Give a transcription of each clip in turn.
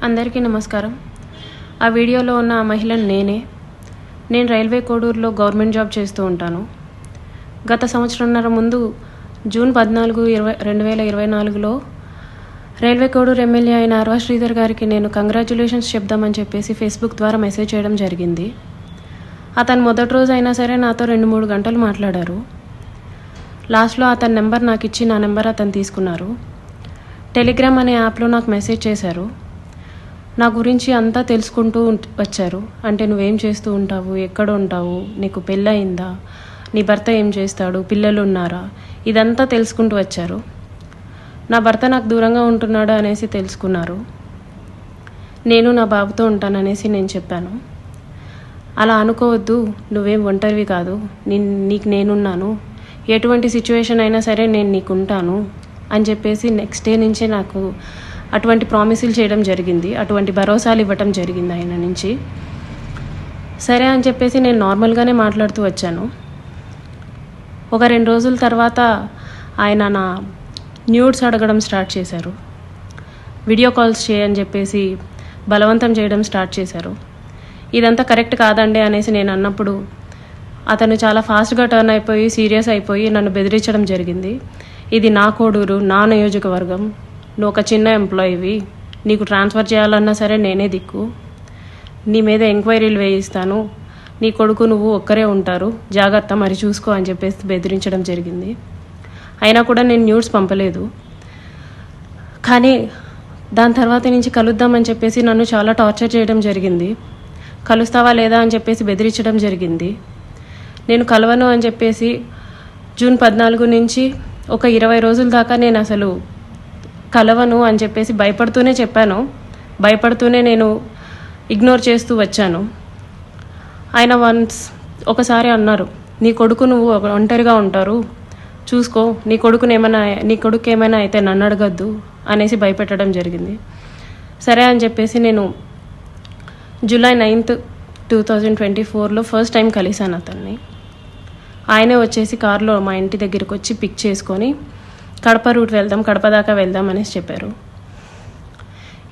అందరికీ నమస్కారం. ఆ వీడియోలో ఉన్న ఆ మహిళను నేను రైల్వే కోడూరులో గవర్నమెంట్ జాబ్ చేస్తూ ఉంటాను. గత సంవత్సరంన్నర ముందు జూన్ 14, 2024లో రైల్వే కోడూరు ఎమ్మెల్యే అయిన ఆర్వా శ్రీధర్ గారికి నేను కంగ్రాచ్యులేషన్స్ చెప్దామని చెప్పేసి ఫేస్బుక్ ద్వారా మెసేజ్ చేయడం జరిగింది. అతను మొదటి రోజు అయినా సరే నాతో 2-3 గంటలు మాట్లాడారు. లాస్ట్లో అతని నెంబర్ నాకు ఇచ్చి నా నెంబర్ అతను తీసుకున్నారు. టెలిగ్రామ్ అనే యాప్లో నాకు మెసేజ్ చేశారు. నా గురించి అంతా తెలుసుకుంటూ వచ్చారు. అంటే నువ్వేం చేస్తూ ఉంటావు, ఎక్కడ ఉంటావు, నీకు పెళ్ళయిందా, నీ భర్త ఏం చేస్తాడు, పిల్లలు ఉన్నారా, ఇదంతా తెలుసుకుంటూ వచ్చారు. నా భర్త నాకు దూరంగా ఉంటున్నాడు అనేసి తెలుసుకున్నారు. నేను నా బాబుతో ఉంటాననేసి నేను చెప్పాను. అలా అనుకోవద్దు, నువ్వేం ఒంటరివి కాదు, నీకు నేనున్నాను, ఎటువంటి సిచ్యువేషన్ అయినా సరే నేను నీకు ఉంటాను అని చెప్పేసి నెక్స్ట్ డే నుంచే నాకు అటువంటి ప్రామిసులు చేయడం జరిగింది. అటువంటి భరోసాలు ఇవ్వటం జరిగింది ఆయన నుంచి. సరే అని చెప్పేసి నేను నార్మల్గానే మాట్లాడుతూ వచ్చాను. ఒక 2 రోజుల తర్వాత ఆయన నా న్యూడ్స్ అడగడం స్టార్ట్ చేశారు. వీడియో కాల్స్ చేయని చెప్పేసి బలవంతం చేయడం స్టార్ట్ చేశారు. ఇదంతా కరెక్ట్ కాదండి అనేసి నేను అన్నప్పుడు అతను చాలా ఫాస్ట్గా టర్న్ అయిపోయి సీరియస్ అయిపోయి నన్ను బెదిరించడం జరిగింది. ఇది నా కోడూరు, నా నియోజకవర్గం, నువ్వు ఒక చిన్న ఎంప్లాయీవి, నీకు ట్రాన్స్ఫర్ చేయాలన్నా సరే నేనే దిక్కు, నీ మీద ఎంక్వైరీలు వేయిస్తాను, నీ కొడుకు నువ్వు ఒక్కరే ఉంటారు, జాగ్రత్త మరి చూసుకో అని చెప్పేసి బెదిరించడం జరిగింది. అయినా కూడా నేను న్యూస్ పంపలేదు. కానీ దాని తర్వాత నుంచి కలుద్దామని చెప్పేసి నన్ను చాలా టార్చర్ చేయడం జరిగింది. కలుస్తావా లేదా అని చెప్పేసి బెదిరించడం జరిగింది. నేను కలవను అని చెప్పేసి జూన్ 14 నుంచి ఒక 20 రోజుల దాకా నేను అసలు కలవను అని చెప్పేసి భయపడుతూనే చెప్పాను. భయపడుతూనే నేను ఇగ్నోర్ చేస్తూ వచ్చాను. ఆయన ఒకసారి అన్నారు, నీ కొడుకు నువ్వు ఒంటరిగా ఉంటారు, చూసుకో, నీ కొడుకు ఏమైనా అయితే నన్ను అడగద్దు అనేసి భయపెట్టడం జరిగింది. సరే అని చెప్పేసి నేను జూలై 9, 2024లో ఫస్ట్ టైం కలిశాను అతన్ని. ఆయనే వచ్చేసి కారులో మా ఇంటి దగ్గరికి వచ్చి పిక్ చేసుకొని కడప రూట్ వెళ్దాం, కడప దాకా వెళ్దాం అనేసి చెప్పారు.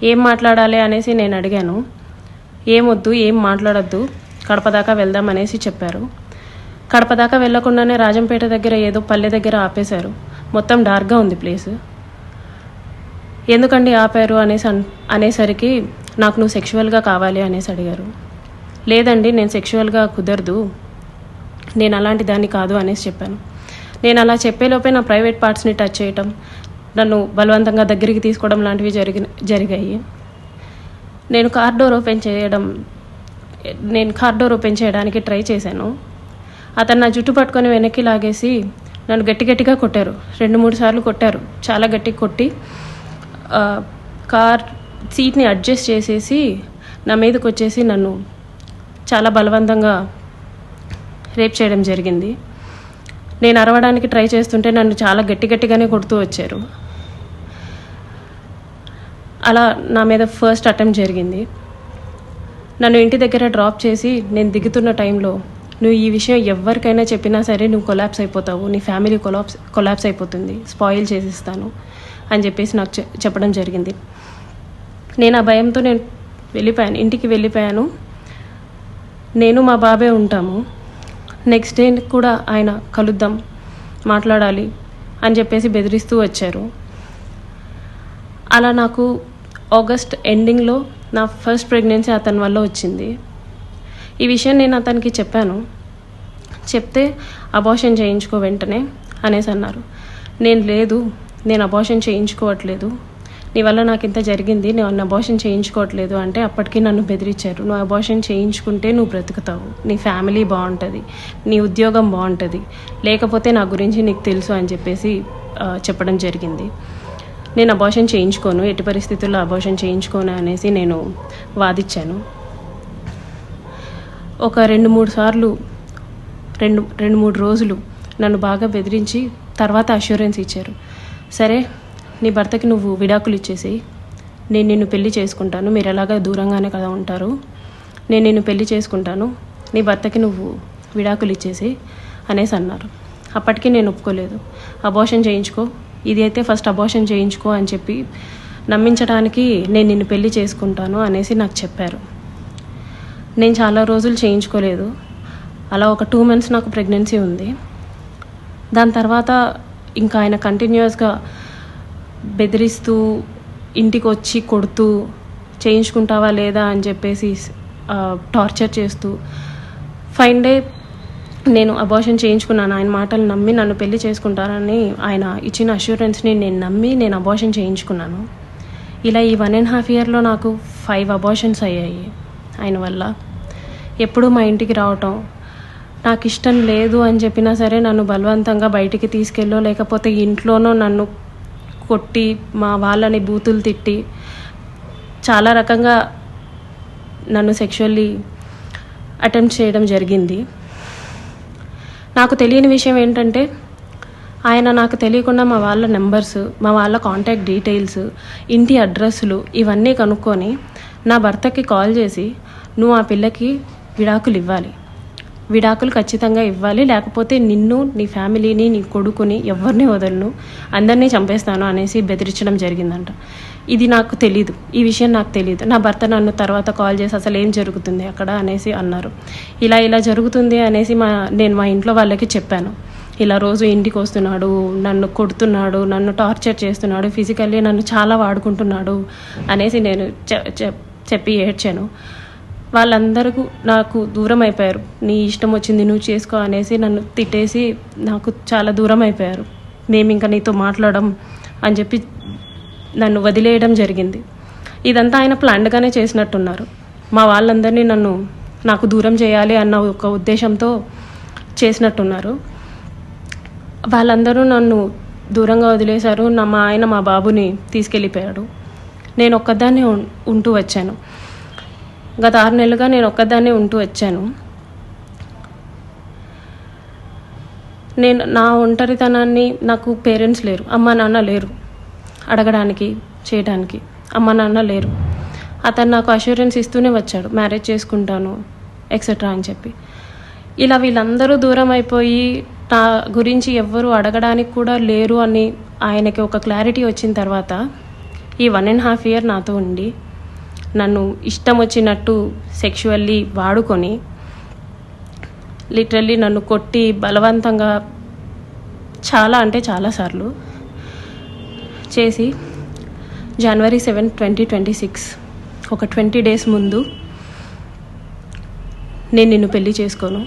ఏం మాట్లాడాలి అనేసి నేను అడిగాను. ఏమొద్దు, ఏం మాట్లాడద్దు, కడప దాకా వెళ్దాం అనేసి చెప్పారు. కడప దాకా వెళ్లకుండానే రాజంపేట దగ్గర ఏదో పల్లె దగ్గర ఆపేశారు. మొత్తం డార్క్గా ఉంది ప్లేస్. ఎందుకండి ఆపారు అనేసరికి నాకు నువ్వు సెక్షువల్గా కావాలి అనేసి అడిగారు. లేదండి, నేను సెక్షువల్గా కుదరదు, నేను అలాంటి దాన్ని కాదు అనేసి చెప్పాను. నేను అలా చెప్పేలోపే నా ప్రైవేట్ పార్ట్స్ని టచ్ చేయటం, నన్ను బలవంతంగా దగ్గరికి తీసుకోవడం లాంటివి జరిగాయి. నేను కార్ డోర్ ఓపెన్ చేయడానికి ట్రై చేశాను. అతను నా జుట్టు పట్టుకొని వెనక్కి లాగేసి నన్ను గట్టిగా కొట్టారు. 2-3 సార్లు కొట్టారు. చాలా గట్టిగా కొట్టి కార్ సీట్ని అడ్జస్ట్ చేసేసి నా మీదకి వచ్చేసి నన్ను చాలా బలవంతంగా రేప్ చేయడం జరిగింది. నేను అరవడానికి ట్రై చేస్తుంటే నన్ను చాలా గట్టిగానే కొడుతూ వచ్చారు. అలా నా మీద ఫస్ట్ అటెంప్ట్ జరిగింది. నన్ను ఇంటి దగ్గర డ్రాప్ చేసి నేను దిగుతున్న టైంలో, నువ్వు ఈ విషయం ఎవరికైనా చెప్పినా సరే నువ్వు కొలాప్స్ అయిపోతావు, నీ ఫ్యామిలీ కొలాప్స్ అయిపోతుంది, స్పాయిల్ చేసిస్తాను అని చెప్పేసి నాకు చెప్పడం జరిగింది. నేను ఆ భయంతో వెళ్ళిపోయాను, ఇంటికి వెళ్ళిపోయాను. నేను మా బాబే ఉంటాము. నెక్స్ట్ డే కూడా ఆయన కలుద్దాం, మాట్లాడాలి అని చెప్పేసి బెదిరిస్తూ వచ్చారు. అలా నాకు ఆగస్ట్ ఎండింగ్లో నా ఫస్ట్ ప్రెగ్నెన్సీ అతని వల్ల వచ్చింది. ఈ విషయం నేను అతనికి చెప్పాను. చెప్తే అబార్షన్ చేయించుకో వెంటనే అనేసి అన్నారు. నేను అబార్షన్ చేయించుకోవట్లేదు, నీ వల్ల నాకు ఇంత జరిగింది, నేను అబార్షన్ చేయించుకోవట్లేదు అంటే అప్పటికి నన్ను బెదిరించారు. నువ్వు అబార్షన్ చేయించుకుంటే నువ్వు బ్రతుకుతావు, నీ ఫ్యామిలీ బాగుంటుంది, నీ ఉద్యోగం బాగుంటుంది, లేకపోతే నా గురించి నీకు తెలుసు అని చెప్పేసి చెప్పడం జరిగింది. నేను అబార్షన్ చేయించుకోను, ఎట్టి పరిస్థితుల్లో అబార్షన్ చేయించుకోను అనేసి నేను వాదించాను. ఒక 2-3 సార్లు 2-3 రోజులు నన్ను బాగా బెదిరించి తర్వాత అష్యూరెన్స్ ఇచ్చారు. సరే, నీ భర్తకి నువ్వు విడాకులు ఇచ్చేసి నేను నిన్ను పెళ్లి చేసుకుంటాను, మీరు ఎలాగా దూరంగానే కదా ఉంటారు, నేను నిన్ను పెళ్లి చేసుకుంటాను, నీ భర్తకి నువ్వు విడాకులు ఇచ్చేసి అనేసి అన్నారు. అప్పటికి నేను ఒప్పుకోలేదు. అబార్షన్ చేయించుకో, ఇది అయితే ఫస్ట్ అబార్షన్ చేయించుకో అని చెప్పి నమ్మించడానికి నేను నిన్ను పెళ్లి చేసుకుంటాను అనేసి నాకు చెప్పారు. నేను చాలా రోజులు చేయించుకోలేదు. అలా ఒక 2 months నాకు ప్రెగ్నెన్సీ ఉంది. దాని తర్వాత ఇంకా ఆయన కంటిన్యూస్గా బెదిరిస్తూ ఇంటికి వచ్చి కొడుతూ చేయించుకుంటావా లేదా అని చెప్పేసి టార్చర్ చేస్తూ ఫైన్ డే నేను అబార్షన్ చేయించుకున్నాను. ఆయన మాటలు నమ్మి నన్ను పెళ్లి చేసుకుంటారని ఆయన ఇచ్చిన అష్యూరెన్స్ని నేను నమ్మి నేను అబార్షన్ చేయించుకున్నాను. ఇలా ఈ 1.5 yearలో నాకు 5 abortions అయ్యాయి ఆయన వల్ల. ఎప్పుడూ మా ఇంటికి రావటం, నాకు ఇష్టం లేదు అని చెప్పినా సరే నన్ను బలవంతంగా బయటికి తీసుకెళ్ళో లేకపోతే ఇంట్లోనో నన్ను కొట్టి మా వాళ్ళని బూతులు తిట్టి చాలా రకంగా నన్ను సెక్షువల్లీ అటెంప్ట్ చేయడం జరిగింది. నాకు తెలియని విషయం ఏంటంటే ఆయన నాకు తెలియకుండా మా వాళ్ళ నెంబర్స్, మా వాళ్ళ కాంటాక్ట్ డీటెయిల్స్, ఇంటి అడ్రస్లు ఇవన్నీ కనుక్కొని నా భర్తకి కాల్ చేసి నువ్వు ఆ పిల్లకి విడాకులు ఇవ్వాలి, విడాకులు ఖచ్చితంగా ఇవ్వాలి, లేకపోతే నిన్ను, నీ ఫ్యామిలీని, నీ కొడుకుని ఎవరిని వదలను, అందరినీ చంపేస్తాను అనేసి బెదిరించడం జరిగిందంట. ఇది నాకు తెలీదు, ఈ విషయం నాకు తెలీదు. నా భర్త నన్ను తర్వాత కాల్ చేసి అసలు ఏం జరుగుతుంది అక్కడ అనేసి అన్నారు. ఇలా జరుగుతుంది అనేసి నేను మా ఇంట్లో వాళ్ళకి చెప్పాను. ఇలా రోజు ఇంటికి వస్తున్నాడు, నన్ను కొడుతున్నాడు, నన్ను టార్చర్ చేస్తున్నాడు, ఫిజికల్లీ నన్ను చాలా వాడుకుంటున్నాడు అనేసి నేను చెప్పి ఏడ్చాను. వాళ్ళందరూ నాకు దూరం అయిపోయారు. నీ ఇష్టం వచ్చింది నువ్వు చేసుకో అనేసి నన్ను తిట్టేసి నాకు చాలా దూరం అయిపోయారు. మేము ఇంకా నీతో మాట్లాడడం అని చెప్పి నన్ను వదిలేయడం జరిగింది. ఇదంతా ఆయన ప్లాన్డ్గానే చేసినట్టున్నారు. మా వాళ్ళందరినీ నాకు దూరం చేయాలి అన్న ఒక ఉద్దేశంతో చేసినట్టున్నారు. వాళ్ళందరూ నన్ను దూరంగా వదిలేశారు. మా ఆయన మా బాబుని తీసుకెళ్ళిపోయాడు. నేను ఒక్కదాన్నే ఉంటూ వచ్చాను. గత 6 నెలలుగా నేను ఒక్కదాన్నే ఉంటూ వచ్చాను. నేను నా ఒంటరితనాన్ని, నాకు పేరెంట్స్ లేరు, అమ్మ నాన్న లేరు అడగడానికి చేయడానికి, అమ్మ నాన్న లేరు. అతను నాకు అష్యూరెన్స్ ఇస్తూనే వచ్చాడు, మ్యారేజ్ చేసుకుంటాను ఎక్సెట్రా అని చెప్పి. ఇలా వీళ్ళందరూ దూరం అయిపోయి నా గురించి ఎవ్వరూ అడగడానికి కూడా లేరు అని ఆయనకి ఒక క్లారిటీ వచ్చిన తర్వాత ఈ 1.5 year నాతో ఉండి నన్ను ఇష్టం వచ్చినట్టు సెక్షువల్లీ వాడుకొని లిటరల్లీ నన్ను కొట్టి బలవంతంగా చాలా అంటే చాలాసార్లు చేసి January 7, 2026 ఒక 20 days ముందు నేను నిన్ను పెళ్లి చేసుకోను,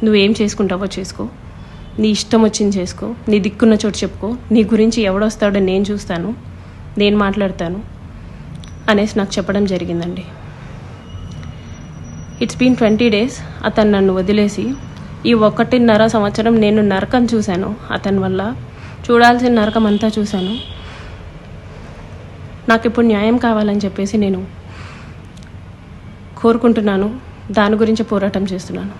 నువ్వేం చేసుకుంటావో చేసుకో, నీ ఇష్టం వచ్చింది చేసుకో, నీ దిక్కున్న చోటు చెప్పుకో, నీ గురించి ఎవడొస్తాడో నేను చూస్తాను, నేను మాట్లాడతాను అనేసి నాకు చెప్పడం జరిగిందండి. It's been 20 days. అతను నన్ను వదిలేసి ఈ 1.5 సంవత్సరం నేను నరకం చూశాను. అతని వల్ల చూడాల్సిన నరకం అంతా చూశాను. నాకు ఇప్పుడు న్యాయం కావాలని చెప్పేసి నేను కోరుకుంటున్నాను. దాని గురించి పోరాటం చేస్తున్నాను.